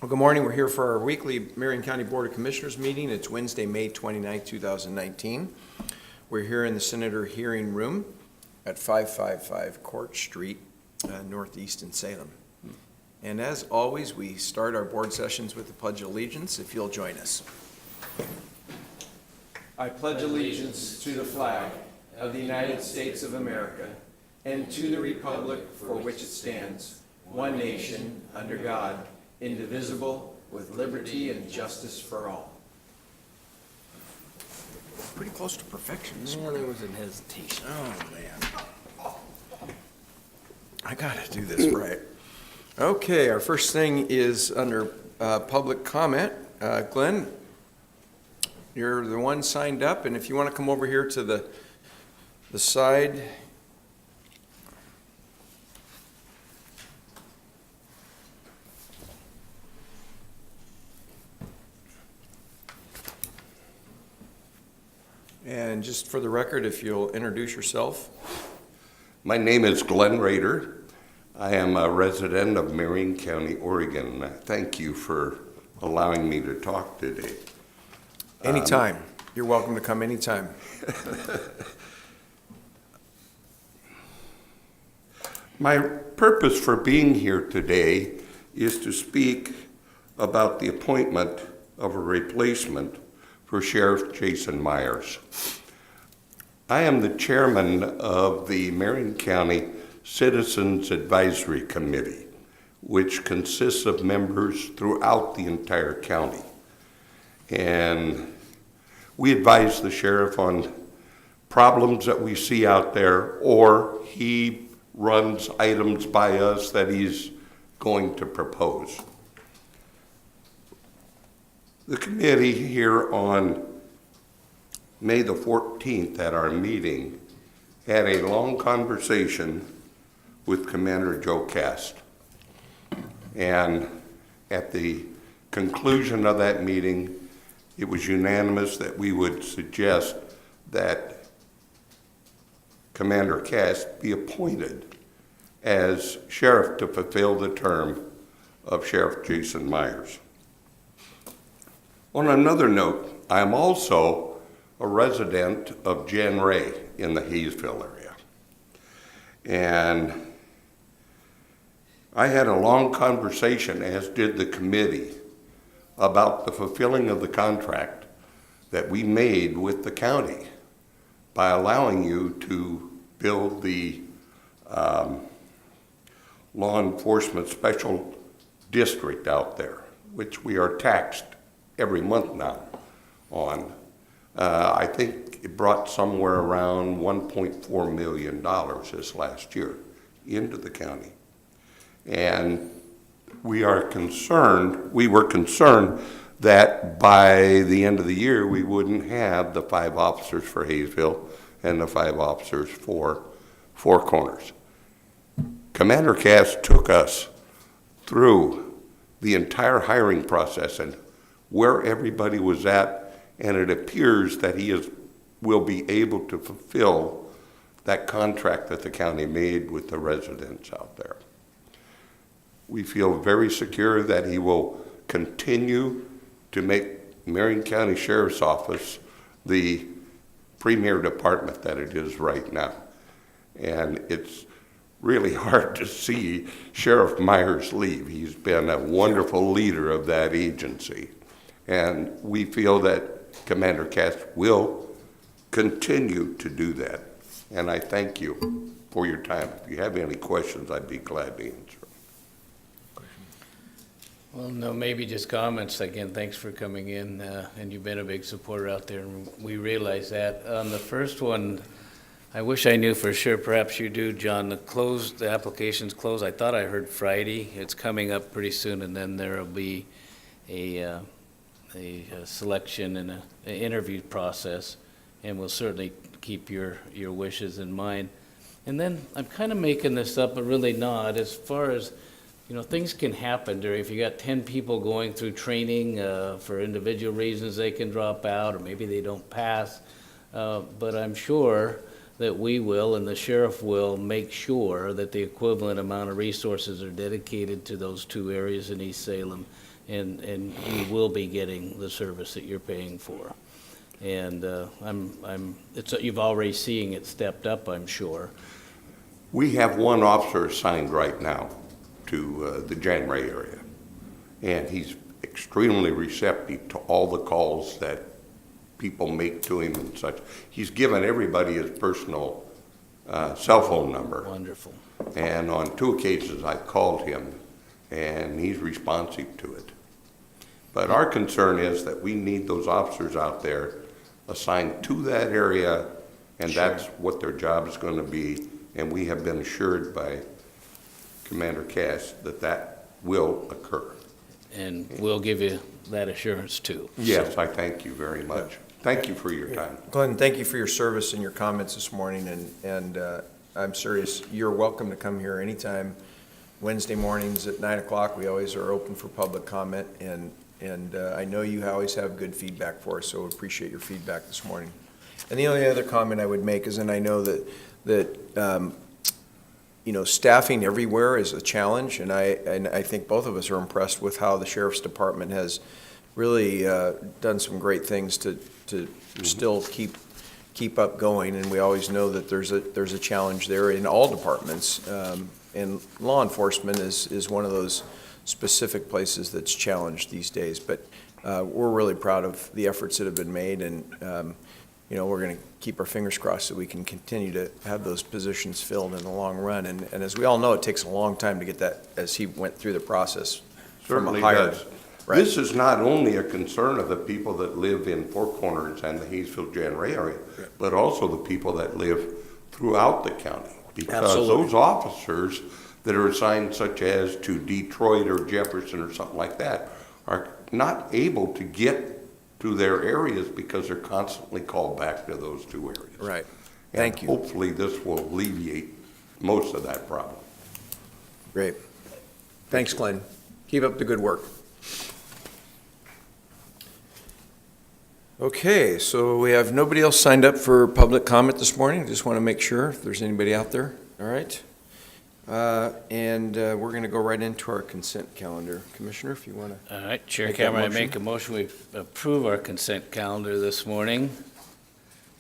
Well, good morning. We're here for our weekly Marion County Board of Commissioners meeting. It's Wednesday, May 29th, 2019. We're here in the Senator Hearing Room at 555 Court Street, Northeast in Salem. And as always, we start our board sessions with the Pledge of Allegiance. If you'll join us. I pledge allegiance to the flag of the United States of America and to the republic for which it stands, one nation, under God, indivisible, with liberty and justice for all. Pretty close to perfection this morning. There was an hesitation. Oh, man. I gotta do this right. Okay, our first thing is under public comment. Glenn, you're the one signed up, and if you want to come over here to the side. And just for the record, if you'll introduce yourself. My name is Glenn Rader. I am a resident of Marion County, Oregon. Thank you for allowing me to talk today. Anytime. You're welcome to come anytime. My purpose for being here today is to speak about the appointment of a replacement for Sheriff Jason Myers. I am the chairman of the Marion County Citizens Advisory Committee, which consists of members throughout the entire county. And we advise the sheriff on problems that we see out there, or he runs items by us that he's going to propose. The committee here on May the 14th at our meeting had a long conversation with Commander Joe Cast. And at the conclusion of that meeting, it was unanimous that we would suggest that Commander Cast be appointed as sheriff to fulfill the term of Sheriff Jason Myers. On another note, I am also a resident of Jan Ray in the Hayesville area. And I had a long conversation, as did the committee, about the fulfilling of the contract that we made with the county by allowing you to build the law enforcement special district out there, which we are taxed every month now on. I think it brought somewhere around $1.4 million this last year into the county. And we were concerned that by the end of the year, we wouldn't have the 5 officers for Hayesville and the 5 officers for Four Corners. Commander Cass took us through the entire hiring process and where everybody was at, and it appears that he will be able to fulfill that contract that the county made with the residents out there. We feel very secure that he will continue to make Marion County Sheriff's Office the premier department that it is right now. And it's really hard to see Sheriff Myers leave. He's been a wonderful leader of that agency. And we feel that Commander Cass will continue to do that. And I thank you for your time. If you have any questions, I'd be glad to answer. Well, no, maybe just comments. Again, thanks for coming in, and you've been a big supporter out there, and we realize that. On the first one, I wish I knew for sure. Perhaps you do, John. The application's closed. I thought I heard Friday. It's coming up pretty soon, and then there will be a selection and an interview process, and we'll certainly keep your wishes in mind. And then I'm kind of making this up, but really not. As far as, things can happen if you got 10 people going through training for individual reasons, they can drop out, or maybe they don't pass. But I'm sure that we will, and the sheriff will, make sure that the equivalent amount of resources are dedicated to those 2 areas in East Salem. and you will be getting the service that you're paying for. And you've already seeing it stepped up, I'm sure. We have one officer assigned right now to the Janray area, and he's extremely receptive to all the calls that people make to him and such. He's given everybody his personal cell phone number. Wonderful. And on 2 occasions, I called him, and he's responsive to it. But our concern is that we need those officers out there assigned to that area, and that's what their job is going to be. And we have been assured by Commander Cass that that will occur. And we'll give you that assurance too. Yes, I thank you very much. Thank you for your time. Glenn, thank you for your service and your comments this morning, and I'm serious. You're welcome to come here anytime. Wednesday mornings at 9 o'clock, we always are open for public comment, and I know you always have good feedback for us, so we appreciate your feedback this morning. And the only other comment I would make is, and I know that staffing everywhere is a challenge, and I think both of us are impressed with how the Sheriff's Department has really done some great things to still keep up going, and we always know that there's a challenge there in all departments, and law enforcement is one of those specific places that's challenged these days. But we're really proud of the efforts that have been made, and we're going to keep our fingers crossed that we can continue to have those positions filled in the long run. And as we all know, it takes a long time to get that, as he went through the process. Certainly does. Right. This is not only a concern of the people that live in Four Corners and the Hayesville-Janray area, but also the people that live throughout the county. Because Absolutely. Those officers that are assigned such as to Detroit or Jefferson or something like that are not able to get to their areas because they're constantly called back to those 2 areas. Right. And Thank you. hopefully this will alleviate most of that problem. Great. Thanks, Glenn. Keep up the good work. Okay, so we have nobody else signed up for public comment this morning. Just want to make sure if there's anybody out there. All right. And we're going to go right into our consent calendar. Commissioner, if you want to. All right, Chair Make that Cameron, I motion. make a motion we approve our consent calendar this morning.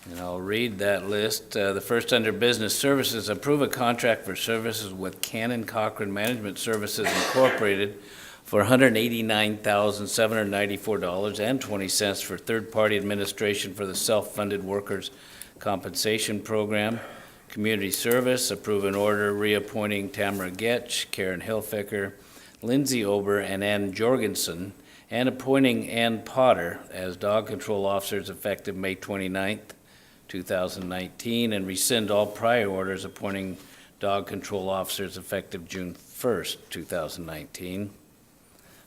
And I'll read that list. The first under business services, approve a contract for services with Cannon Cochran Management Services Incorporated for $189,794.20 for third-party administration for the self-funded workers' compensation program. Community service, approve an order reappointing Tamara Getch, Karen Hilfiker, Lindsay Ober, and Ann Jorgensen, and appointing Ann Potter as dog control officers effective May 29th, 2019, and rescind all prior orders appointing dog control officers effective June 1st, 2019.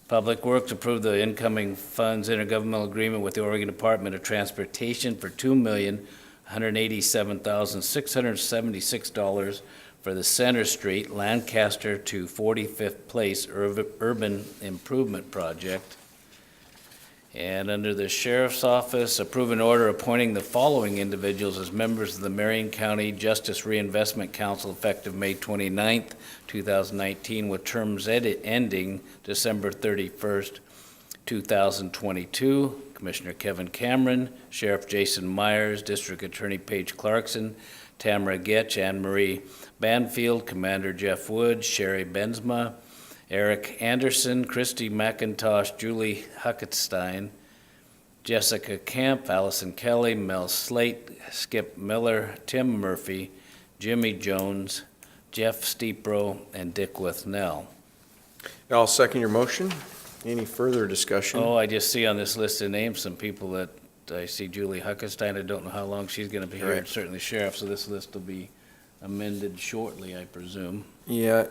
Public Works approved the incoming funds intergovernmental agreement with the Oregon Department of Transportation for $2,187,676 for the Center Street, Lancaster to 45th Place Urban Improvement Project. And under the Sheriff's Office, approve an order appointing the following individuals as members of the Marion County Justice Reinvestment Council effective May 29th, 2019, with terms ending December 31st, 2022. Commissioner Kevin Cameron, Sheriff Jason Myers, District Attorney Paige Clarkson, Tamara Getch, Anne Marie Banfield, Commander Jeff Wood, Sherry Benzma, Eric Anderson, Christy McIntosh, Julie Hucketstein, Jessica Camp, Allison Kelly, Mel Slate, Skip Miller, Tim Murphy, Jimmy Jones, Jeff Steepro, and Dick Withnell. I'll second your motion. Any further discussion? Oh, I just see on this list of names some people that I see Julie Hucketstein. I don't know how long she's going to be here, Right. and certainly Sheriff, so this list will be amended shortly, I presume. Yeah,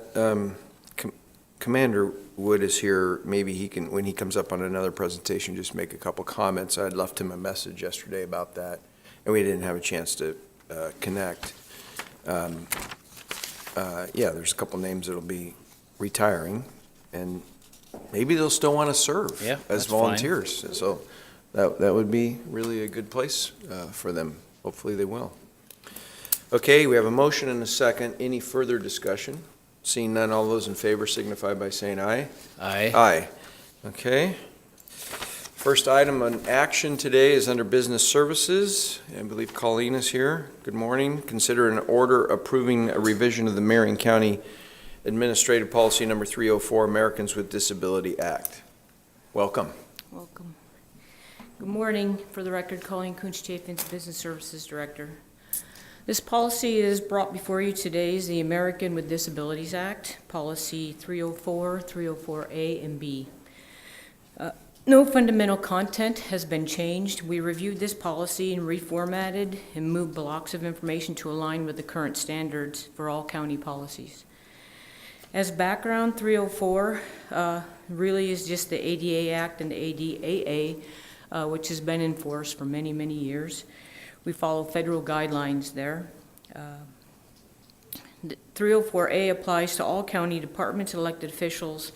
Commander Wood is here. Maybe he can, when he comes up on another presentation, just make a couple comments. I had left him a message yesterday about that, and we didn't have a chance to connect. Yeah, there's a couple names that'll be retiring, and maybe they'll still want to serve Yeah, as that's fine. volunteers. So that would be really a good place for them. Hopefully they will. Okay, we have a motion and a second. Any further discussion? Seeing none, all those in favor signify by saying aye. Aye. Aye. Okay. First item on action today is under Business Services. I believe Colleen is here. Good morning. Consider an order approving a revision of the Marion County Administrative Policy Number 304, Americans with Disability Act. Welcome. Welcome. Good morning. For the record, Colleen Kunz-Chaffins, Business Services Director. This policy is brought before you today is the American with Disabilities Act, Policy 304, 304A, and B. No fundamental content has been changed. We reviewed this policy and reformatted and moved blocks of information to align with the current standards for all county policies. As background, 304 really is just the ADA Act and the ADAA, which has been in force for many, many years. We follow federal guidelines there. 304A applies to all county departments, elected officials,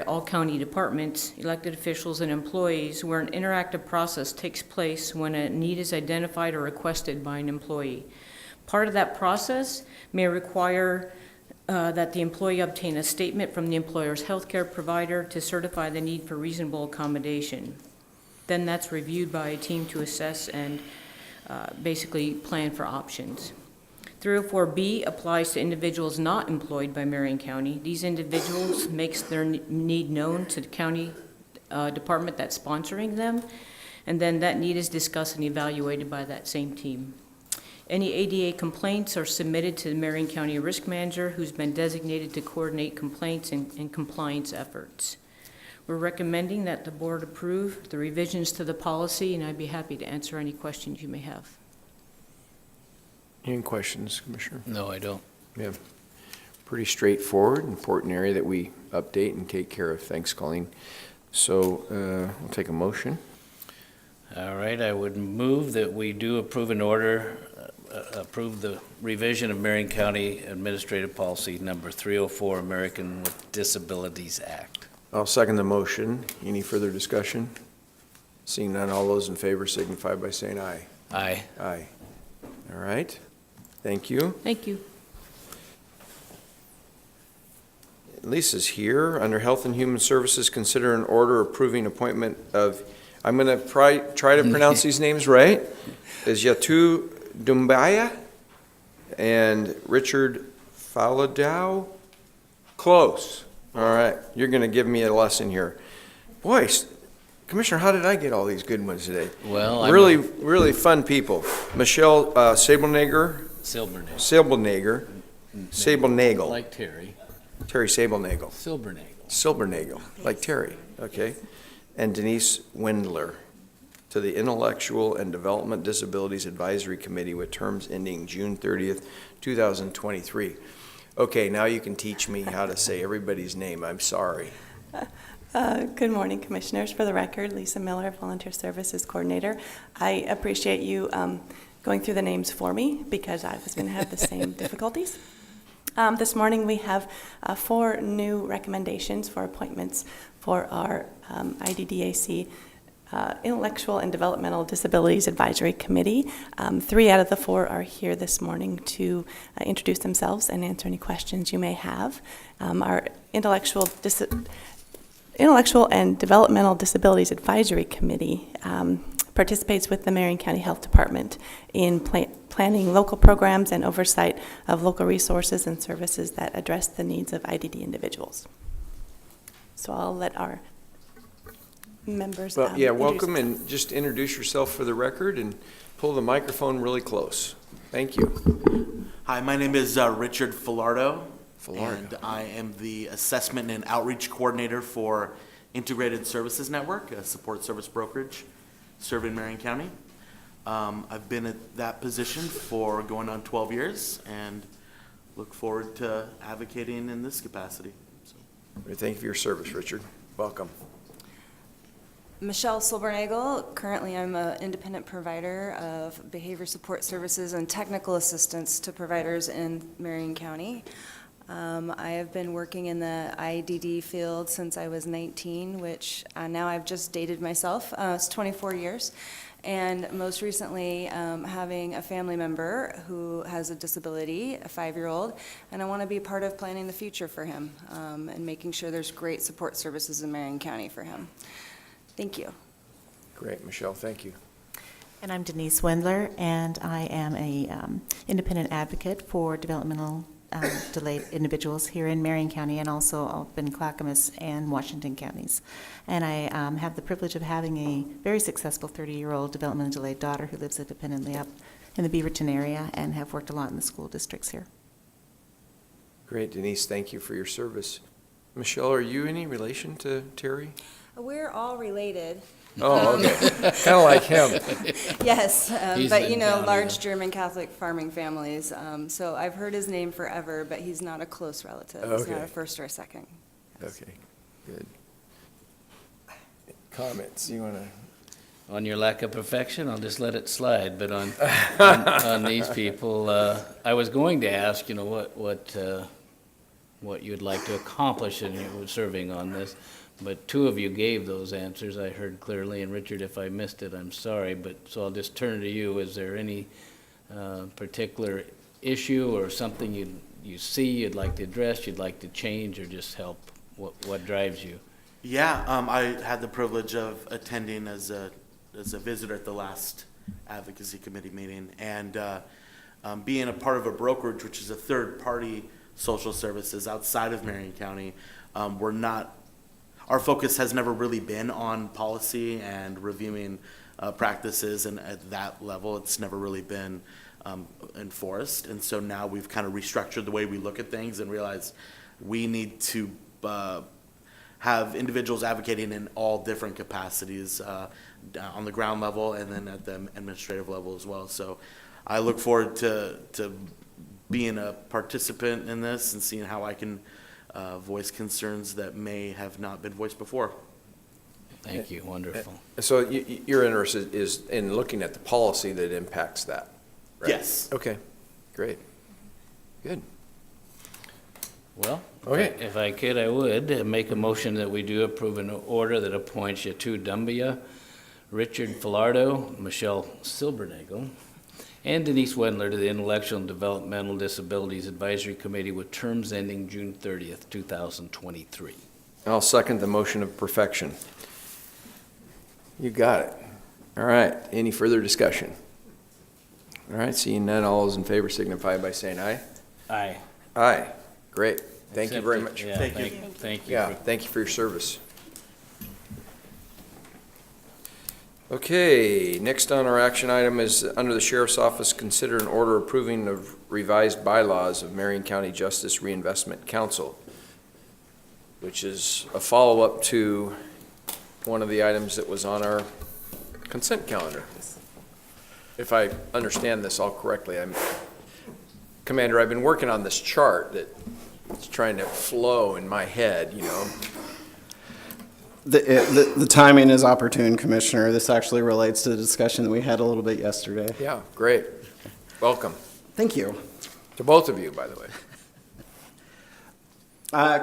all county departments, elected officials, and employees where an interactive process takes place when a need is identified or requested by an employee. Part of that process may require that the employee obtain a statement from the employer's healthcare provider to certify the need for reasonable accommodation. Then that's reviewed by a team to assess and basically plan for options. 304B applies to individuals not employed by Marion County. These individuals makes their need known to the county department that's sponsoring them, and then that need is discussed and evaluated by that same team. Any ADA complaints are submitted to the Marion County Risk Manager, who's been designated to coordinate complaints and compliance efforts. We're recommending that the board approve the revisions to the policy, and I'd be happy to answer any questions you may have. Any questions, Commissioner? No, I don't. Yeah. Pretty straightforward, important area that we update and take care of. Thanks, Colleen. So we'll take a motion. All right, I would move that we do approve an order, approve the revision of Marion County Administrative Policy Number 304, American with Disabilities Act. I'll second the motion. Any further discussion? Seeing none, all those in favor signify by saying aye. Aye. Aye. All right. Thank you. Thank you. Lisa's here. Under Health and Human Services, consider an order approving appointment of, I'm going to try to pronounce these names right, is Yatu Dumbaya and Richard Faladau. Close. All right. You're going to give me a lesson here. Boy, Commissioner, how did I get all these good ones today? Well, really fun people. Michelle Sabelnager. Sabelnagel. Like Terry. Terry Sabelnagel. Silbernagel. Like Terry, okay. And Denise Wendler to the Intellectual and Development Disabilities Advisory Committee with terms ending June 30th, 2023. Okay, now you can teach me how to say everybody's name. I'm sorry. Good morning, Commissioners. For the record, Lisa Miller, Volunteer Services Coordinator. I appreciate you going through the names for me because I was going to have the same difficulties. This morning we have 4 new recommendations for appointments for our IDDAC Intellectual and Developmental Disabilities Advisory Committee. 3 out of the 4 are here this morning to introduce themselves and answer any questions you may have. Our Intellectual and Developmental Disabilities Advisory Committee participates with the Marion County Health Department in planning local programs and oversight of local resources and services that address the needs of IDD individuals. So I'll let our members welcome, and just introduce yourself for the record and pull the microphone really close. Thank you. Hi, my name is Richard Filardo. And I am the Assessment and Outreach Coordinator for Integrated Services Network, a support service brokerage serving Marion County. I've been at that position for going on 12 years and look forward to advocating in this capacity. So. Thank you for your service, Richard. Welcome. Michelle Silbernagel. Currently, I'm an independent provider of behavior support services and technical assistance to providers in Marion County. I have been working in the IDD field since I was 19, which now I've just dated myself. It's 24 years. And most recently, having a family member who has a disability, a 5-year-old, and I want to be part of planning the future for him and making sure there's great support services in Marion County for him. Thank you. Great, Michelle, thank you. And I'm Denise Wendler, and I am a independent advocate for developmental delayed individuals here in Marion County and also up in Clackamas and Washington counties. And I have the privilege of having a very successful 30-year-old developmentally delayed daughter who lives independently up in the Beaverton area and have worked a lot in the school districts here. Great, Denise, thank you for your service. Michelle, are you any relation to Terry? We're all related. Oh, okay. Kind of like him. Yes, He's but been you know, down large here. German Catholic farming families. So I've heard his name forever, but he's not a close relative. He's not Okay. a first or a second. Okay, good. Comments, you want to? On your lack of perfection, I'll just let it slide, but on these people, I was going to ask, you know, what you'd like to accomplish in your serving on this, but two of you gave those answers, I heard clearly, and Richard, if I missed it, I'm sorry, but, so I'll just turn to you. Is there any particular issue or something you see you'd like to address, you'd like to change, or just help? What drives you? Yeah, I had the privilege of attending as a visitor at the last advocacy committee meeting, and being a part of a brokerage, which is a third-party social services outside of Marion County. Our focus has never really been on policy and reviewing practices, and at that level, it's never really been enforced. And so now we've kind of restructured the way we look at things and realized we need to have individuals advocating in all different capacities on the ground level and then at the administrative level as well. So I look forward to being a participant in this and seeing how I can voice concerns that may have not been voiced before. Thank you, wonderful. So your interest is in looking at the policy that impacts that, right? Yes. Okay, great, good. Well, Okay. if I could, I would make a motion that we do approve an order that appoints Yatu Dumbia, Richard Filardo, Michelle Silbernagel, and Denise Wendler to the Intellectual and Developmental Disabilities Advisory Committee with terms ending June 30th, 2023. I'll second the motion of perfection. You got it. All right, any further discussion? All right, seeing none, all those in favor signify by saying aye. Aye. Aye, great, thank you very much. Yeah, Thank you. Thank you. Yeah, thank you for your service. Okay, next on our action item is under the Sheriff's Office, consider an order approving of revised bylaws of Marion County Justice Reinvestment Council, which is a follow-up to one of the items that was on our consent calendar. If I understand this all correctly, Commander, I've been working on this chart that's trying to flow in my head, you know. The timing is opportune, Commissioner. This actually relates to the discussion that we had a little bit yesterday. Yeah, great. Welcome. Thank you. To both of you, by the way.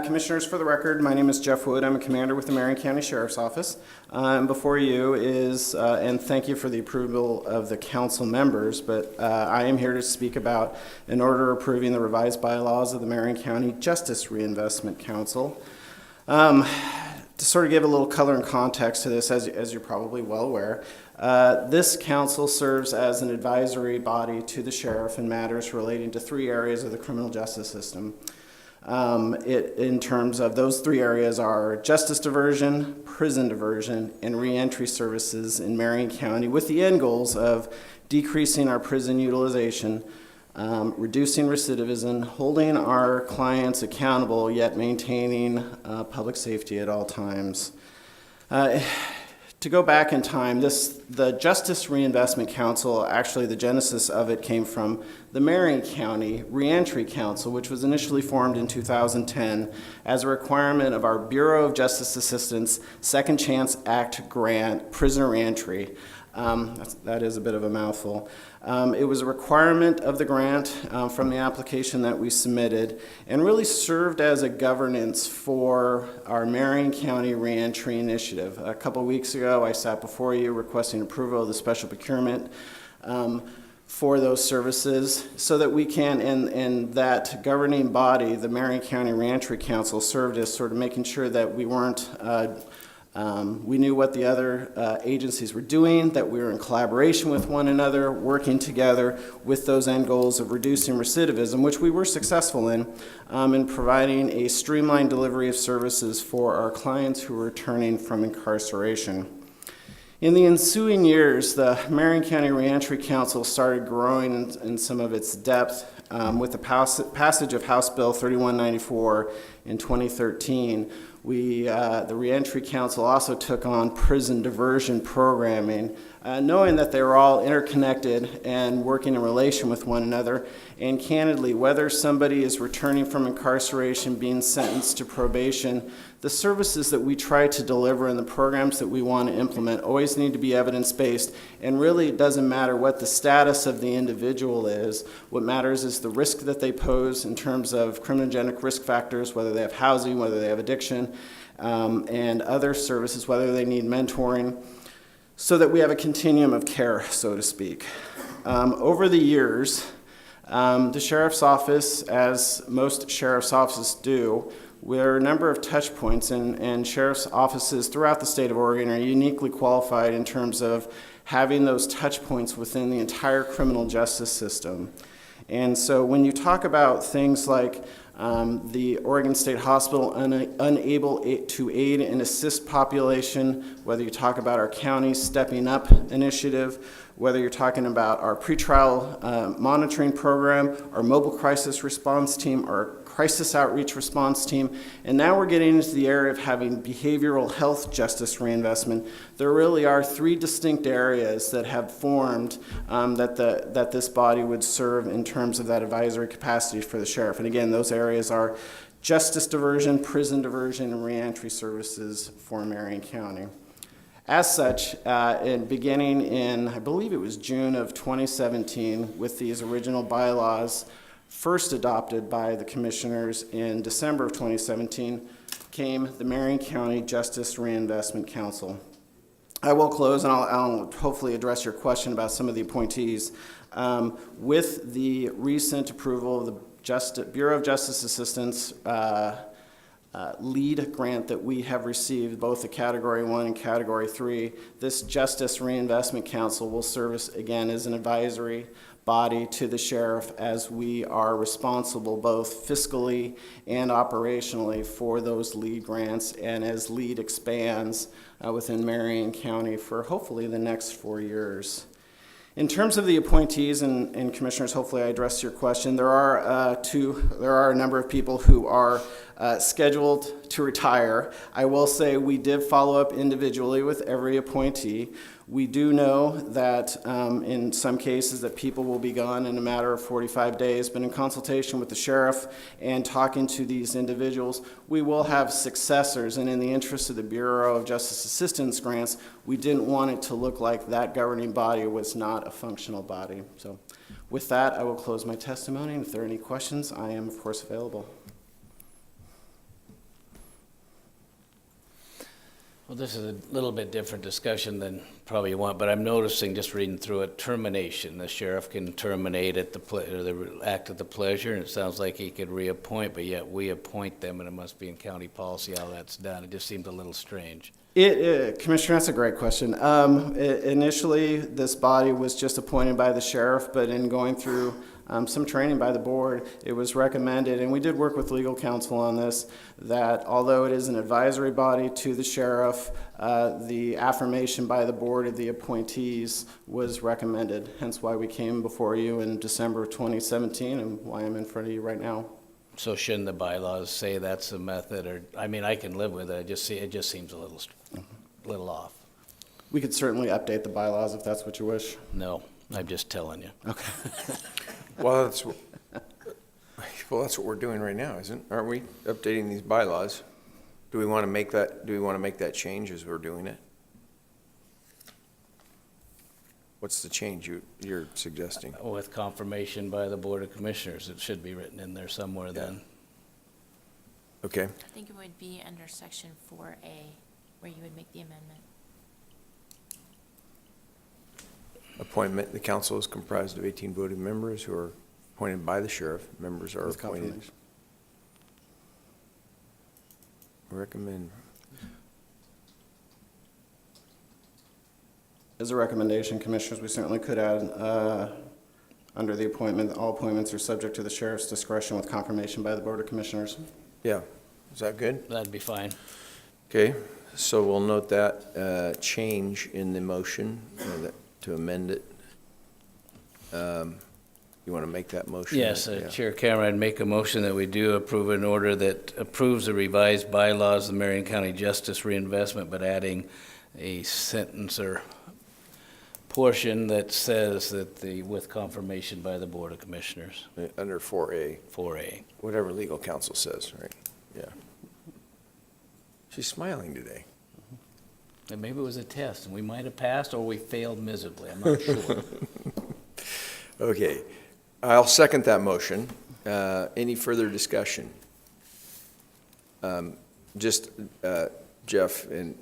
Commissioners, for the record, my name is Jeff Wood. I'm a commander with the Marion County Sheriff's Office. Before you is, and thank you for the approval of the council members, but I am here to speak about an order approving the revised bylaws of the Marion County Justice Reinvestment Council. To sort of give a little color and context to this, as you're probably well aware, this council serves as an advisory body to the sheriff in matters relating to 3 areas of the criminal justice system. In terms of those 3 areas are justice diversion, prison diversion, and reentry services in Marion County, with the end goals of decreasing our prison utilization, reducing recidivism, holding our clients accountable, yet maintaining public safety at all times. To go back in time, the Justice Reinvestment Council, actually the genesis of it came from the Marion County Reentry Council, which was initially formed in 2010 as a requirement of our Bureau of Justice Assistance Second Chance Act grant, prisoner reentry. That is a bit of a mouthful. It was a requirement of the grant from the application that we submitted and really served as a governance for our Marion County Reentry Initiative. A couple weeks ago, I sat before you requesting approval of the special procurement for those services so that we can, and that governing body, the Marion County Reentry Council, served as sort of making sure that we weren't we knew what the other agencies were doing, that we were in collaboration with one another, working together with those end goals of reducing recidivism, which we were successful in providing a streamlined delivery of services for our clients who were returning from incarceration. In the ensuing years, the Marion County Reentry Council started growing in some of its depth with the passage of House Bill 3194 in 2013. The Reentry Council also took on prison diversion programming, knowing that they were all interconnected and working in relation with one another. And candidly, whether somebody is returning from incarceration, being sentenced to probation, the services that we try to deliver and the programs that we want to implement always need to be evidence-based. And really, it doesn't matter what the status of the individual is. What matters is the risk that they pose in terms of criminogenic risk factors, whether they have housing, whether they have addiction, and other services, whether they need mentoring, so that we have a continuum of care, so to speak. Over the years, the Sheriff's Office, as most Sheriff's Offices do, there are a number of touch points, and Sheriff's Offices throughout the state of Oregon are uniquely qualified in terms of having those touch points within the entire criminal justice system. And so when you talk about things like the Oregon State Hospital unable to aid and assist population, whether you talk about our county's Stepping Up initiative, whether you're talking about our pretrial monitoring program, our mobile crisis response team, our crisis outreach response team, and now we're getting into the area of having behavioral health justice reinvestment. There really are three distinct areas that have formed that this body would serve in terms of that advisory capacity for the sheriff. And again, those areas are justice diversion, prison diversion, and reentry services for Marion County. As such, beginning in, I believe it was June of 2017, with these original bylaws first adopted by the commissioners in December of 2017, came the Marion County Justice Reinvestment Council. I will close, and I'll hopefully address your question about some of the appointees. With the recent approval of the Bureau of Justice Assistance lead grant that we have received, both the Category 1 and Category 3, this Justice Reinvestment Council will serve again as an advisory body to the sheriff as we are responsible both fiscally and operationally for those lead grants and as lead expands within Marion County for hopefully the next 4 years. In terms of the appointees and commissioners, hopefully I addressed your question. There are a number of people who are scheduled to retire. I will say we did follow up individually with every appointee. We do know that in some cases that people will be gone in a matter of 45 days, but in consultation with the sheriff and talking to these individuals, we will have successors. And in the interest of the Bureau of Justice Assistance grants, we didn't want it to look like that governing body was not a functional body. So with that, I will close my testimony. And if there are any questions, I am, of course, available. Well, this is a little bit different discussion than probably you want, but I'm noticing, just reading through it, termination. The sheriff can terminate at the act at the pleasure, and it sounds like he could reappoint, but yet we appoint them, and it must be in county policy how that's done. It just seems a little strange. Commissioner, that's a great question. Initially, this body was just appointed by the sheriff, but in going through some training by the board, it was recommended, and we did work with legal counsel on this, that although it is an advisory body to the sheriff, the affirmation by the board of the appointees was recommended, hence why we came before you in December of 2017 and why I'm in front of you right now. So shouldn't the bylaws say that's the method, or, I mean, I can live with it, it just seems a little off. We could certainly update the bylaws if that's what you wish. No, I'm just telling you. Okay. Well, that's what we're doing right now, isn't it? Aren't we updating these bylaws? Do we want to make that change as we're doing it? What's the change you're suggesting? With confirmation by the Board of Commissioners. It should be written in there somewhere then. Okay, I think it would be under section 4A, where you would make the amendment. appointment, the council is comprised of 18 voting members who are appointed by the sheriff. Members are With appointed. confirmation. Recommend. As a recommendation, Commissioners, we certainly could add, under the appointment, all appointments are subject to the sheriff's discretion with confirmation by the Board of Commissioners. Yeah, is that good? That'd be fine. Okay, so we'll note that change in the motion to amend it. You want to make that motion? Yes, Yeah. Chair Cameron, I'd make a motion that we do approve an order that approves the revised bylaws of the Marion County Justice Reinvestment, but adding a sentence or portion that says that with confirmation by the Board of Commissioners, Under 4A, 4A. whatever legal counsel says, right? Yeah. She's smiling today. And maybe it was a test, and we might have passed, or we failed miserably, I'm not sure. Okay, I'll second that motion. Any further discussion? Just Jeff and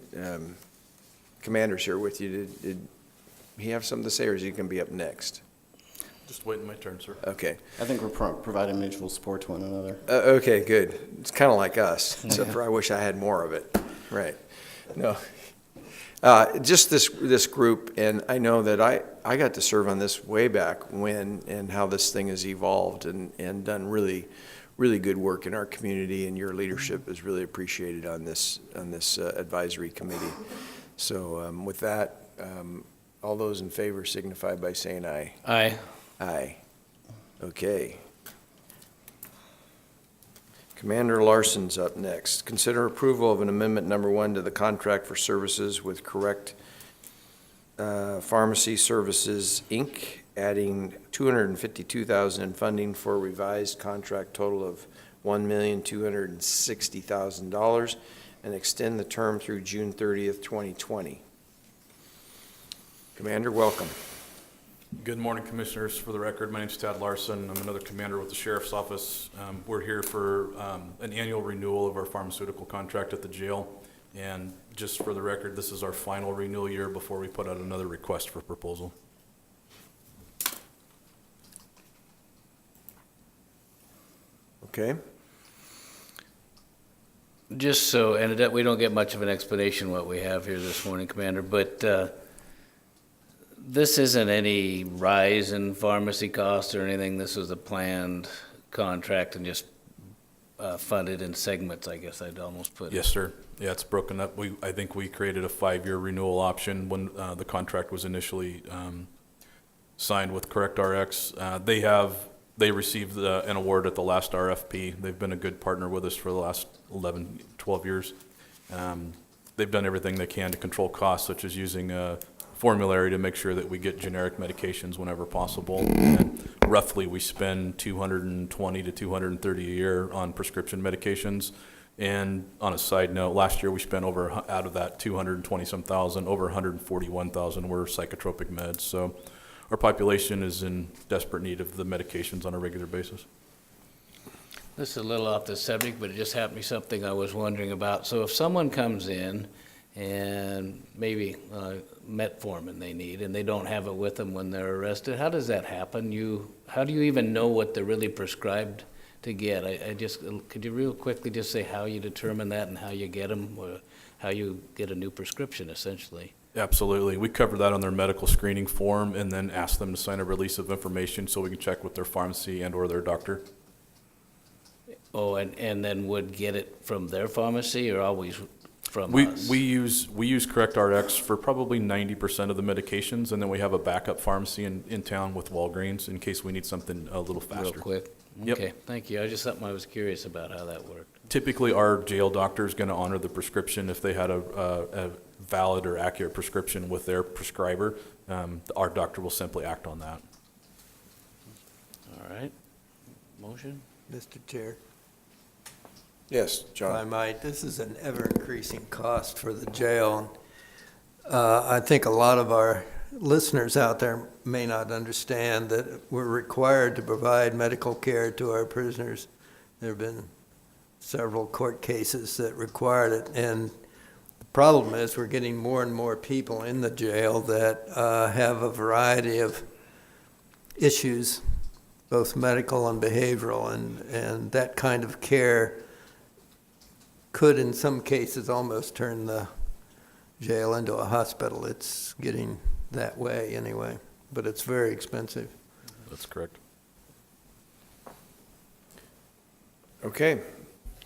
Commander's here with you. Did he have something to say, or is he going to be up next? Just waiting my turn, sir. Okay. I think we're providing mutual support to one another. Okay, good. It's kind of like us, except for I wish I had more of it. Right. No. Just this group, and I know that I got to serve on this way back when, and how this thing has evolved and done really, really good work in our community, and your leadership is really appreciated on this advisory committee. So with that, all those in favor signify by saying aye. Aye. Aye. Okay. Commander Larson's up next. Consider approval of an amendment number 1 to the contract for services with Correct Pharmacy Services, Inc., adding $252,000 in funding for a revised contract total of $1,260,000 and extend the term through June 30th, 2020. Commander, welcome. Good morning, Commissioners. For the record, my name's Tad Larson. I'm another commander with the Sheriff's Office. We're here for an annual renewal of our pharmaceutical contract at the jail. And just for the record, this is our final renewal year before we put out another request for proposal. Okay. Just so, and we don't get much of an explanation what we have here this morning, Commander, but this isn't any rise in pharmacy costs or anything. This was a planned contract and just funded in segments, I guess I'd almost put it. Yes, sir. Yeah, it's broken up. I think we created a 5-year renewal option when the contract was initially signed with CorrectRx. They received an award at the last RFP. They've been a good partner with us for the last 11, 12 years. They've done everything they can to control costs, such as using a formulary to make sure that we get generic medications whenever possible. And roughly, we spend $220 to $230 a year on prescription medications. And on a side note, last year we spent out of that 220-some thousand, over 141,000 were psychotropic meds. So our population is in desperate need of the medications on a regular basis. This is a little off the subject, but it just happened to be something I was wondering about. So if someone comes in and maybe metformin they need, and they don't have it with them when they're arrested, how does that happen? How do you even know what they're really prescribed to get? Could you real quickly just say how you determine that and how you get them, or how you get a new prescription, essentially? Absolutely. We cover that on their medical screening form and then ask them to sign a release of information so we can check with their pharmacy and or their doctor. Oh, and then would get it from their pharmacy or always from We us? use CorrectRx for probably 90% of the medications, and then we have a backup pharmacy in town with Walgreens in case we need something a little faster. Real quick? Yep. Okay, thank you. Something I was curious about how that worked. Typically, our jail doctor is going to honor the prescription if they had a valid or accurate prescription with their prescriber. Our doctor will simply act on that. All right. Motion? Mr. Chair, Yes, if I John. might, this is an ever-increasing cost for the jail. I think a lot of our listeners out there may not understand that we're required to provide medical care to our prisoners. There have been several court cases that required it, and the problem is we're getting more and more people in the jail that have a variety of issues, both medical and behavioral, and that kind of care could in some cases almost turn the jail into a hospital. It's getting that way anyway, but it's very expensive. That's correct. Okay,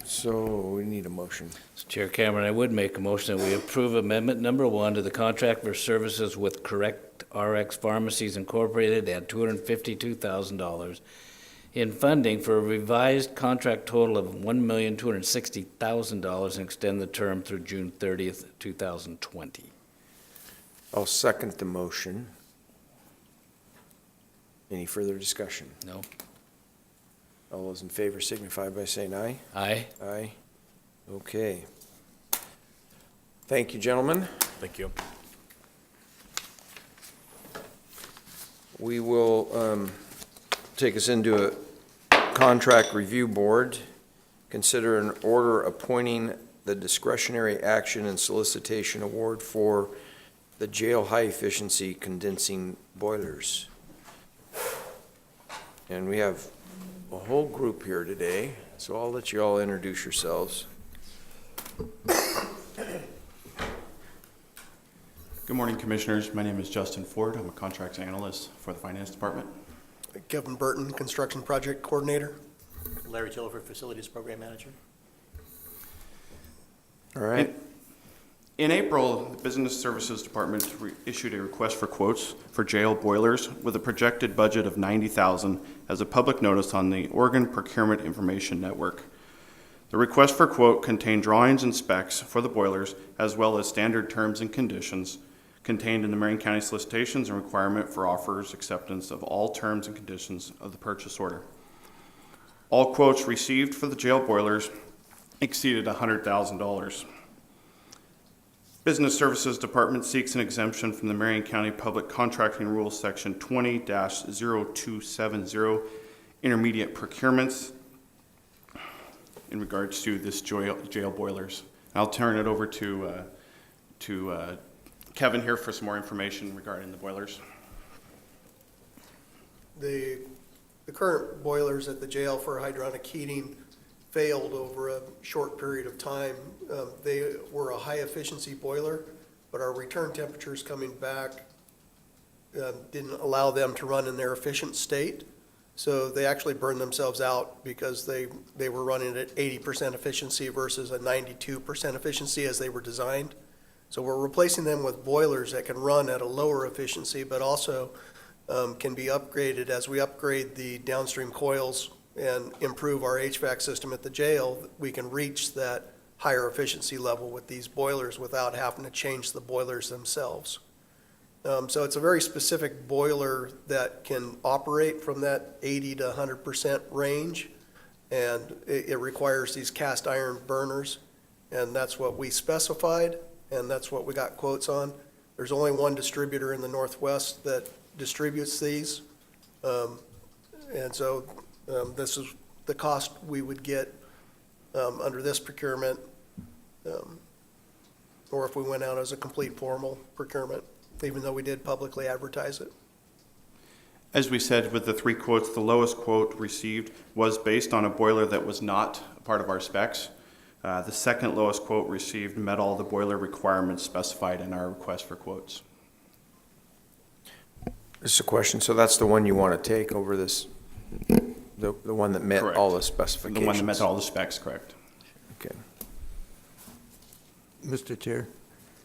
so we need a motion. Chair Cameron, I would make a motion that we approve amendment number 1 to the contract for services with Correct RX Pharmacies Incorporated at $252,000 in funding for a revised contract total of $1,260,000 and extend the term through June 30th, 2020. I'll second the motion. Any further discussion? No? All those in favor signify by saying aye. Aye? Aye. Okay. Thank you, gentlemen. Thank you. We will take us into a contract review board. Consider an order appointing the discretionary action and solicitation award for the jail high-efficiency condensing boilers. And we have a whole group here today, so I'll let you all introduce yourselves. Good morning, Commissioners. My name is Justin Ford. I'm a contracts analyst for the Finance Department. Kevin Burton, Construction Project Coordinator. Larry Tilliford, Facilities Program Manager. All right. In April, the Business Services Department issued a request for quotes for jail boilers with a projected budget of $90,000 as a public notice on the Oregon Procurement Information Network. The request for quote contained drawings and specs for the boilers, as well as standard terms and conditions contained in the Marion County solicitations and requirement for offers acceptance of all terms and conditions of the purchase order. All quotes received for the jail boilers exceeded $100,000. Business Services Department seeks an exemption from the Marion County Public Contracting Rules Section 20-0270 intermediate procurements in regards to this jail boilers. I'll turn it over to Kevin here for some more information regarding the boilers. The current boilers at the jail for hydronic heating failed over a short period of time. They were a high-efficiency boiler, but our return temperatures coming back didn't allow them to run in their efficient state. So they actually burned themselves out because they were running at 80% efficiency versus a 92% efficiency as they were designed. So we're replacing them with boilers that can run at a lower efficiency, but also can be upgraded as we upgrade the downstream coils and improve our HVAC system at the jail. We can reach that higher efficiency level with these boilers without having to change the boilers themselves. So it's a very specific boiler that can operate from that 80 to 100% range, and it requires these cast iron burners, and that's what we specified, and that's what we got quotes on. There's only one distributor in the Northwest that distributes these, and so this is the cost we would get under this procurement, or if we went out as a complete formal procurement, even though we did publicly advertise it. As we said with the three quotes, the lowest quote received was based on a boiler that was not a part of our specs. The second lowest quote received met all the boiler requirements specified in our request for quotes. This is a question. So that's the one you want to take over this, the one that met Correct. all the specifications? The one that met all the specs, correct. Okay. Mr. Chair.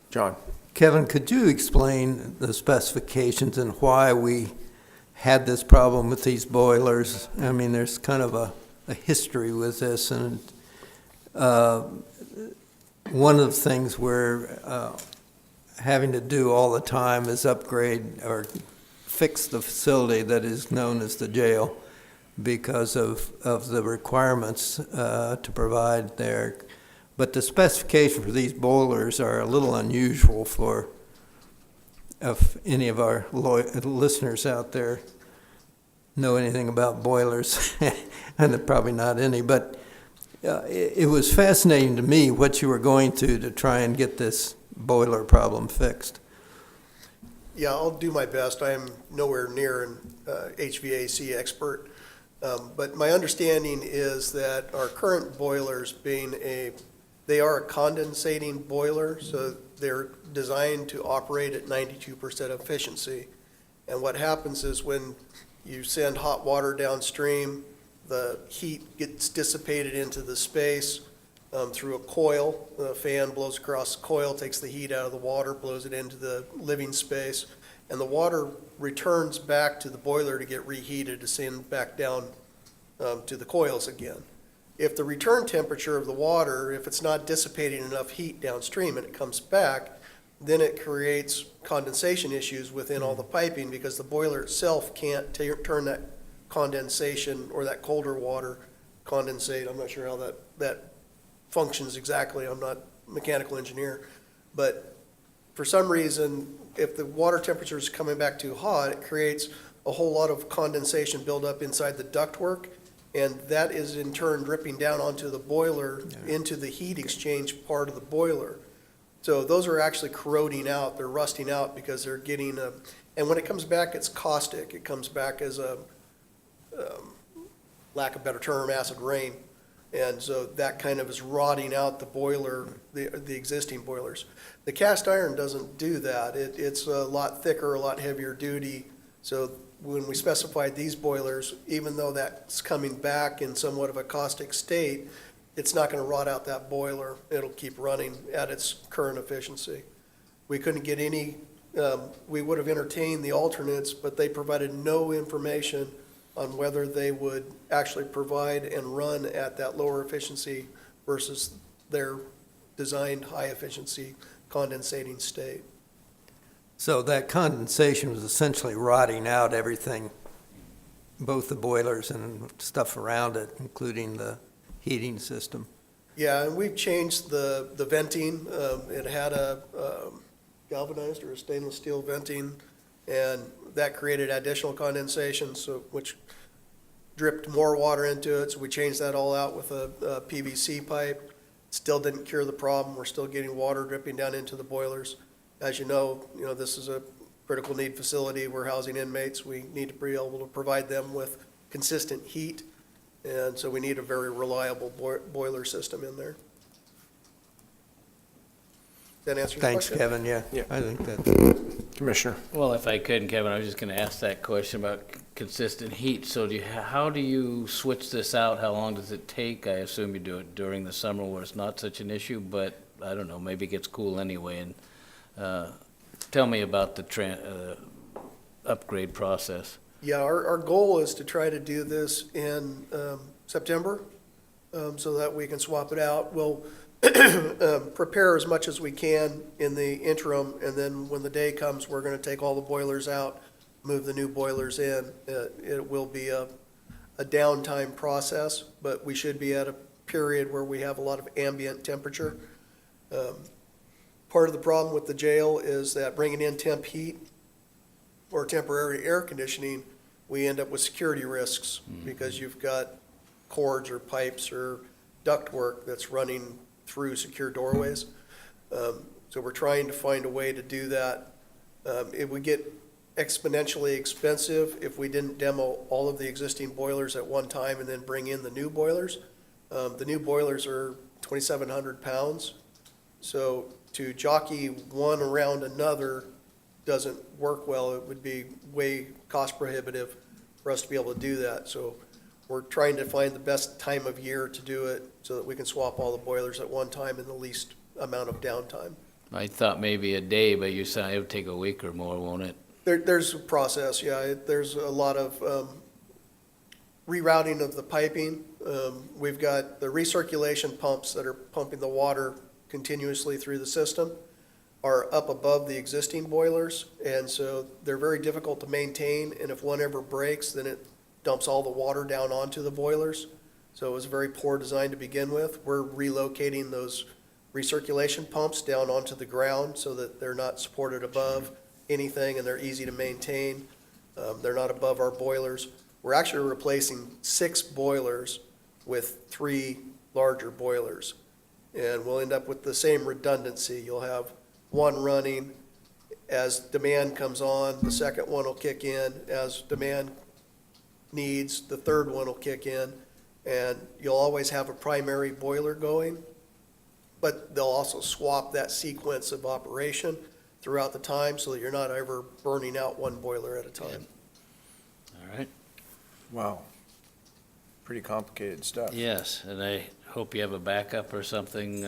John. Kevin, could you explain the specifications and why we had this problem with these boilers? I mean, there's kind of a history with this, and one of the things we're having to do all the time is upgrade or fix the facility that is known as the jail because of the requirements to provide there. But the specification for these boilers are a little unusual for if any of our listeners out there know anything about boilers, and probably not any, but it was fascinating to me what you were going to try and get this boiler problem fixed. Yeah, I'll do my best. I am nowhere near an HVAC expert. But my understanding is that our current boilers they are a condensating boiler, so they're designed to operate at 92% efficiency. And what happens is when you send hot water downstream, the heat gets dissipated into the space through a coil. The fan blows across the coil, takes the heat out of the water, blows it into the living space, and the water returns back to the boiler to get reheated to send back down to the coils again. If the return temperature of the water, if it's not dissipating enough heat downstream and it comes back, then it creates condensation issues within all the piping because the boiler itself can't turn that condensation or that colder water condensate. I'm not sure how that functions exactly. I'm not a mechanical engineer. But for some reason, if the water temperature is coming back too hot, it creates a whole lot of condensation buildup inside the ductwork, and that is in turn dripping down onto the boiler into the heat exchange part of the boiler. So those are actually corroding out, they're rusting out because they're getting and when it comes back, it's caustic. It comes back as a, lack of better term, acid rain. And so that kind of is rotting out the boiler, the existing boilers. The cast iron doesn't do that. It's a lot thicker, a lot heavier duty. So when we specified these boilers, even though that's coming back in somewhat of a caustic state, it's not going to rot out that boiler. It'll keep running at its current efficiency. We couldn't get any, we would have entertained the alternates, but they provided no information on whether they would actually provide and run at that lower efficiency versus their designed high-efficiency condensating state. So that condensation was essentially rotting out everything, both the boilers and stuff around it, including the heating system. Yeah, and we've changed the venting. It had a galvanized or a stainless steel venting, and that created additional condensation, which dripped more water into it. So we changed that all out with a PVC pipe. Still didn't cure the problem. We're still getting water dripping down into the boilers. As you know, this is a critical need facility. We're housing inmates. We need to be able to provide them with consistent heat, and so we need a very reliable boiler system in there. That answer your Thanks, question? Kevin, yeah. Yeah. I think that. Commissioner? Well, if I could, Kevin, I was just going to ask that question about consistent heat. So how do you switch this out? How long does it take? I assume you do it during the summer where it's not such an issue, but I don't know, maybe it gets cool anyway. And tell me about the upgrade process. Yeah, our goal is to try to do this in September so that we can swap it out. We'll prepare as much as we can in the interim, and then when the day comes, we're going to take all the boilers out, move the new boilers in. It will be a downtime process, but we should be at a period where we have a lot of ambient temperature. Part of the problem with the jail is that bringing in temp heat or temporary air conditioning, we end up with security risks because you've got cords or pipes or ductwork that's running through secure doorways. So we're trying to find a way to do that. It would get exponentially expensive if we didn't demo all of the existing boilers at one time and then bring in the new boilers. The new boilers are 2,700 pounds. So to jockey one around another doesn't work well. It would be way cost prohibitive for us to be able to do that. So we're trying to find the best time of year to do it so that we can swap all the boilers at one time in the least amount of downtime. I thought maybe a day, but you said it would take a week or more, won't it? There's a process, yeah. There's a lot of rerouting of the piping. We've got the recirculation pumps that are pumping the water continuously through the system are up above the existing boilers, and so they're very difficult to maintain, and if one ever breaks, then it dumps all the water down onto the boilers. So it was a very poor design to begin with. We're relocating those recirculation pumps down onto the ground so that they're not supported above, anything, and they're easy to maintain. They're not above our boilers. We're actually replacing 6 boilers with 3 larger boilers. And we'll end up with the same redundancy. You'll have one running. As demand comes on, the second one will kick in. As demand needs, the third one will kick in. And you'll always have a primary boiler going, but they'll also swap that sequence of operation throughout the time so that you're not ever burning out one boiler at a time. All right. Wow. Pretty complicated stuff. Yes, and I hope you have a backup or something,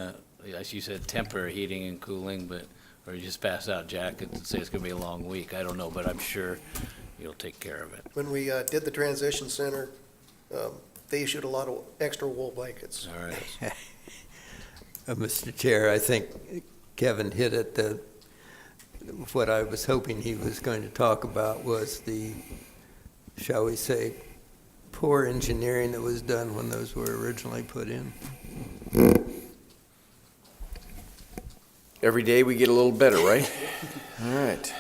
as you said, temporary heating and cooling, but, or you just pass out jackets and say it's gonna be a long week. I don't know, but I'm sure you'll take care of it. When we did the transition center, they issued a lot of extra wool blankets. All right. Mr. Chair, I think Kevin hit it. What I was hoping he was going to talk about was the, shall we say, poor engineering that was done when those were originally put in. Every day we get a little better, right? All right.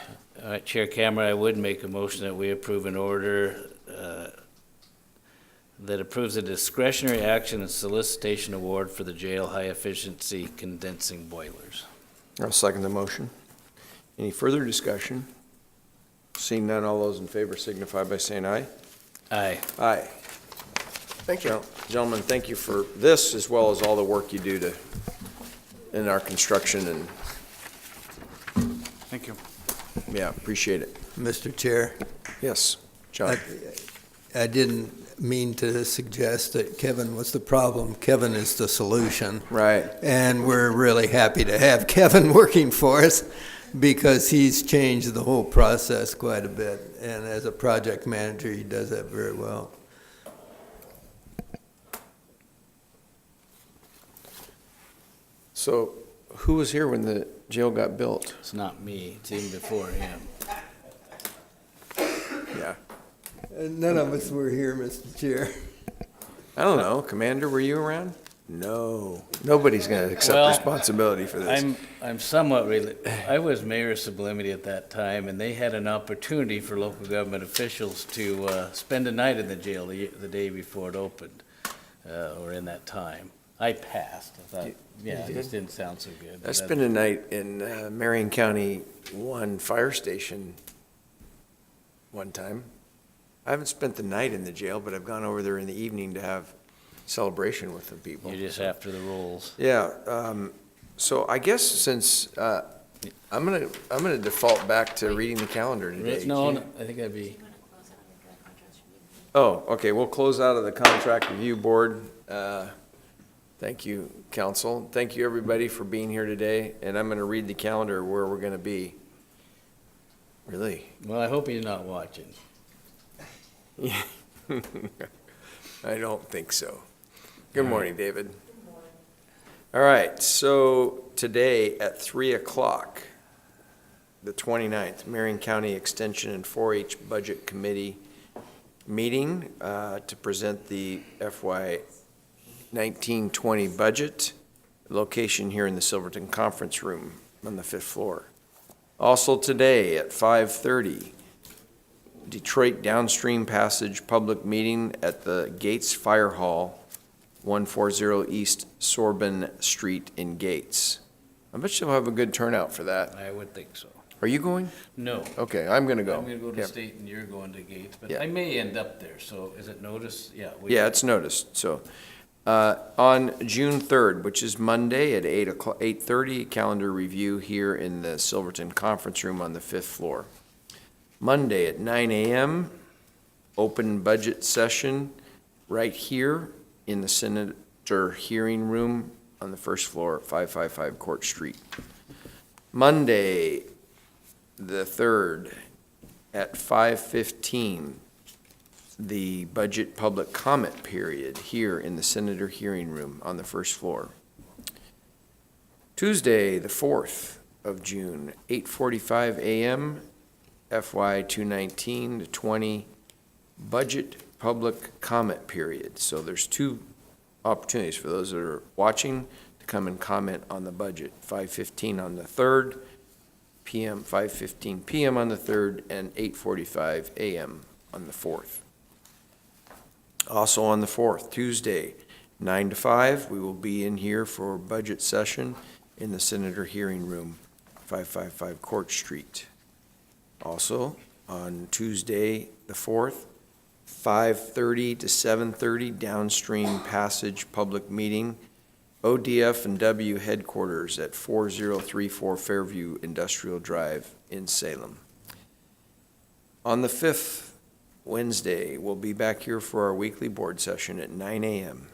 All right, Chair Camera, I would make a motion that we approve an order that approves a discretionary action and solicitation award for the jail high-efficiency condensing boilers. I'll second the motion. Any further discussion? Seeing none, all those in favor signify by saying aye. Aye. Aye. Thank you. Gentlemen, thank you for this, as well as all the work you do in our construction, and Thank you. yeah, appreciate it. Mr. Chair, Yes, John. I didn't mean to suggest that Kevin was the problem. Kevin is the solution. Right. And we're really happy to have Kevin working for us because he's changed the whole process quite a bit. And as a project manager, he does that very well. So who was here when the jail got built? It's not me, it's even before him. Yeah. None of us were here, Mr. Chair. I don't know. Commander, were you around? No. Nobody's going to accept Well, responsibility for this. I'm somewhat I was mayor of Sublimity at that time, and they had an opportunity for local government officials to spend a night in the jail the day before it opened, or in that time. I passed. I thought, yeah, You this did? didn't sound so good. I spent a night in Marion County 1 fire station one time. I haven't spent the night in the jail, but I've gone over there in the evening to have celebration with the people. You're just after the rules. Yeah, so I guess since, I'm gonna default back to reading the calendar today. No, I think that'd be, Oh, okay, we'll close out of the contract review board. Thank you, council. Thank you, everybody, for being here today, and I'm gonna read the calendar where we're gonna be. Really? well, I hope you're not watching. Yeah. I don't think so. Good morning, David. All right, so today at 3 o'clock, the 29th, Marion County Extension and 4-H Budget Committee meeting to present the FY 19-20 budget, location here in the Silverton Conference Room on the 5th floor. Also today at 5:30, Detroit Downstream Passage Public Meeting at the Gates Fire Hall, 140 East Sorbonne Street in Gates. I bet you'll have a good turnout for that. I would think so. Are you going? No. Okay, I'm gonna go. I'm gonna go to Yeah. state and you're going to Gates, but Yeah. I may end up there, so is it noticed? Yeah. Yeah, it's noticed, so. On June 3rd, which is Monday at 8:30, calendar review here in the Silverton Conference Room on the 5th floor. Monday at 9 a.m., open budget session right here in the Senator Hearing Room on the 1st floor at 555 Court Street. Monday, the 3rd, at 5:15, the budget public comment period here in the Senator Hearing Room on the 1st floor. Tuesday, the 4th of June, 8:45 a.m., FY 2019-20 budget public comment period. So there's 2 opportunities for those that are watching to come and comment on the budget. 5:15 on the 3rd PM, 5:15 PM on the 3rd, and 8:45 AM on the 4th. Also on the 4th, Tuesday, 9 to 5, we will be in here for budget session in the Senator Hearing Room, 555 Court Street. Also, on Tuesday, the 4th, 5:30 to 7:30, Downstream Passage Public Meeting, ODF and W Headquarters at 4034 Fairview Industrial Drive in Salem. On the 5th, Wednesday, we'll be back here for our weekly board session at 9 a.m.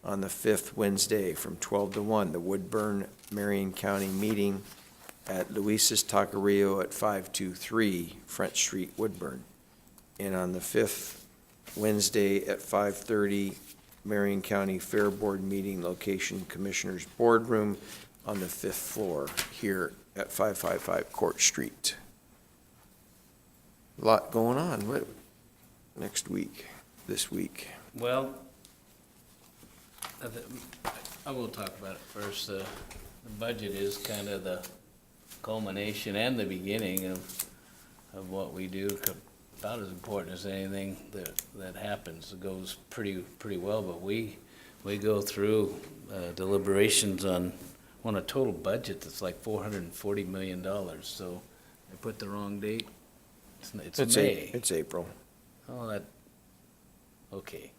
On the 5th Wednesday, from 12 to 1, the Woodburn Marion County meeting at Luis's Taqueria at 523 Front Street, Woodburn. And on the 5th Wednesday at 5:30, Marion County Fair Board meeting, location Commissioners Boardroom on the 5th floor here at 555 Court Street. A lot going on. What, next week, this week? Well, I will talk about it first. The budget is kind of the culmination and the beginning of what we do. About as important as anything that happens. It goes pretty well, but we go through deliberations on a total budget that's like $440 million. So I put the wrong date. It's May. It's April. Oh, okay.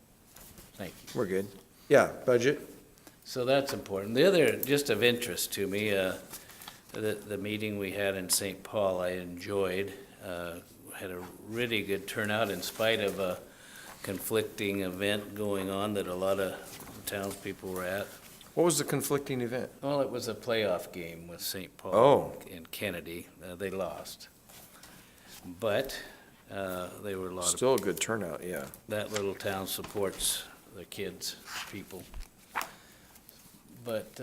Thank you. We're good. Yeah, budget. So that's important. The other, just of interest to me, the meeting we had in St. Paul, I enjoyed. Had a really good turnout in spite of a conflicting event going on that a lot of townspeople were at. What was the conflicting event? Well, it was a playoff game with St. Paul and Kennedy. They lost. But they were a lot Still a good turnout, yeah. That little town supports the kids, people. But,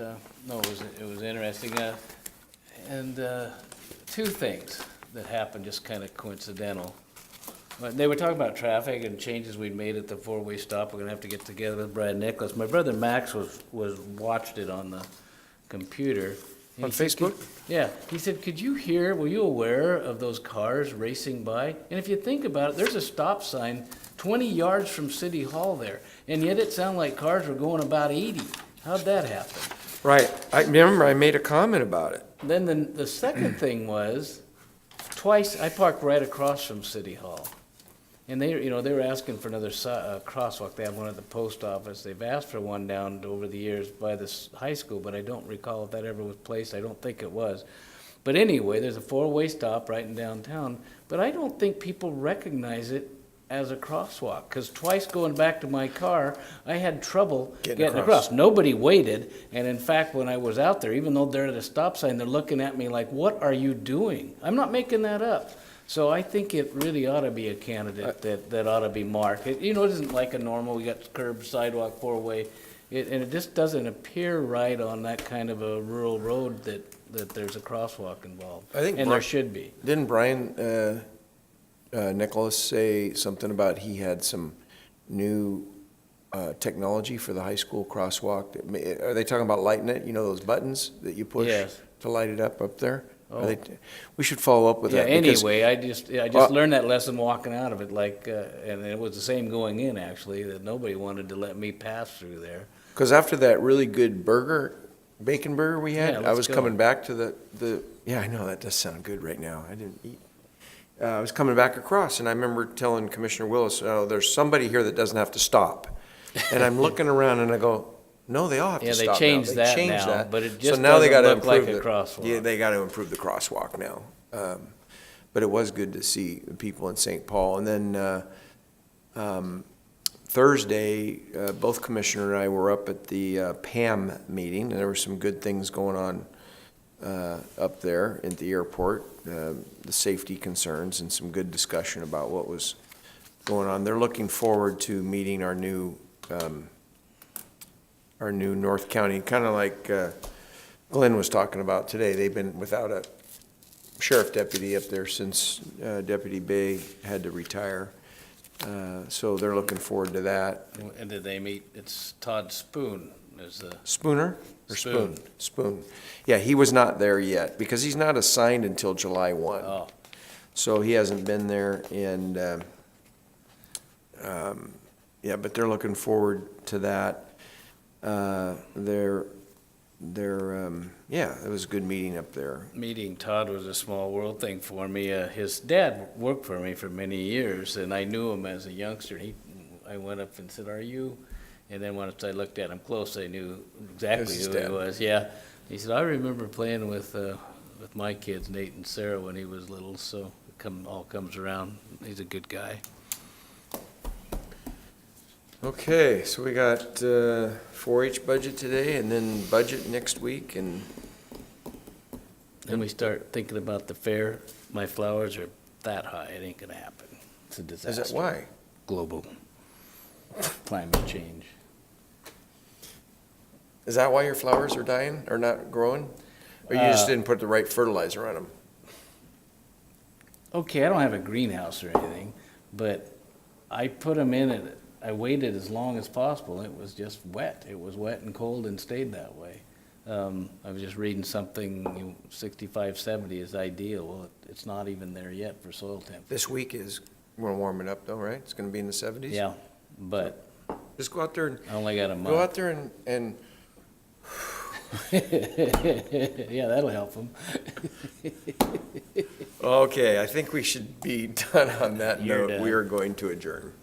no, it was interesting. And two things that happened, just kind of coincidental. But they were talking about traffic and changes we'd made at the four-way stop. We're gonna have to get together with Brad Nicholas. My brother Max watched it on the computer. And On he said, Facebook? Yeah, he said, were you aware of those cars racing by? And if you think about it, there's a stop sign 20 yards from City Hall there, and yet it sounded like cars were going about 80. How'd that happen? Right. I remember I made a comment about it. Then the second thing was, twice, I parked right across from City Hall. And they were asking for another crosswalk. They have one at the post office. They've asked for one down over the years by the high school, but I don't recall if that ever was placed. I don't think it was. But anyway, there's a four-way stop right in downtown, but I don't think people recognize it as a crosswalk, because twice going back to my car, I had trouble getting across. Nobody waited, and in fact, when I was out there, even though they're at a stop sign, they're looking at me like, what are you doing? I'm not making that up. So I think it really ought to be a candidate that ought to be marked. It isn't like a normal, we got curb, sidewalk, four-way, and it just doesn't appear right on that kind of a rural road that there's a crosswalk involved. And there should be. Didn't Brian Nicholas say something about he had some new technology for the high school crosswalk? Are they talking about lighting it? You know those buttons that you push to light it up there? Oh. We should follow up with that. Anyway, I just learned that lesson walking out of it, and it was the same going in, actually, that nobody wanted to let me pass through there. Because after that really good bacon burger we had, Yeah, I was coming back to yeah, I know, that does sound good right now. I didn't eat. I was coming back across, and I remember telling Commissioner Willis, there's somebody here that doesn't have to stop. And I'm looking around, and I go, no, they all have to stop now. Yeah, they changed that now, but it just So now they doesn't gotta look like a crosswalk. Yeah, they got to improve the crosswalk now. But it was good to see the people in St. Paul. And then Thursday, both Commissioner and I were up at the PAM meeting, and there were some good things going on up there at the airport, the safety concerns, and some good discussion about what was going on. They're looking forward to meeting our new North County, kind of like Glenn was talking about today. They've been without a sheriff deputy up there since Deputy Bay had to retire. So they're looking forward to that. And did they meet? It's Todd Spoon as the... Spooner? Or Spoon. Spoon. Yeah, he was not there yet, because he's not assigned until July 1. Oh, So he hasn't been there, and, yeah, but they're looking forward to that. Yeah, it was a good meeting up there. meeting Todd was a small world thing for me. His dad worked for me for many years, and I knew him as a youngster. I went up and said, "Are you?" And then once I looked at him close, I knew exactly His who he dad. was. Yeah, he said, "I remember playing with my kids, Nate and Sarah, when he was little." So it all comes around. He's a good guy. Okay, so we got 4-H budget today, and then budget next week, and Then we start thinking about the fair. My flowers are that high. It ain't gonna happen. It's a disaster. is that why? Global climate change. Is that why your flowers are dying, or not growing? Or you just didn't put the right fertilizer on them? Okay, I don't have a greenhouse or anything, but I put them in and I waited as long as possible. It was just wet. It was wet and cold and stayed that way. I was just reading something, 65, 70 is ideal. Well, it's not even there yet for soil temp. This week is, we're gonna warm it up though, right? It's gonna be in the 70s? Yeah, but Just go out there and, I only got a go out month. there and Yeah, that'll help them. Okay, I think we should be done on that You're note. done. We are going to adjourn.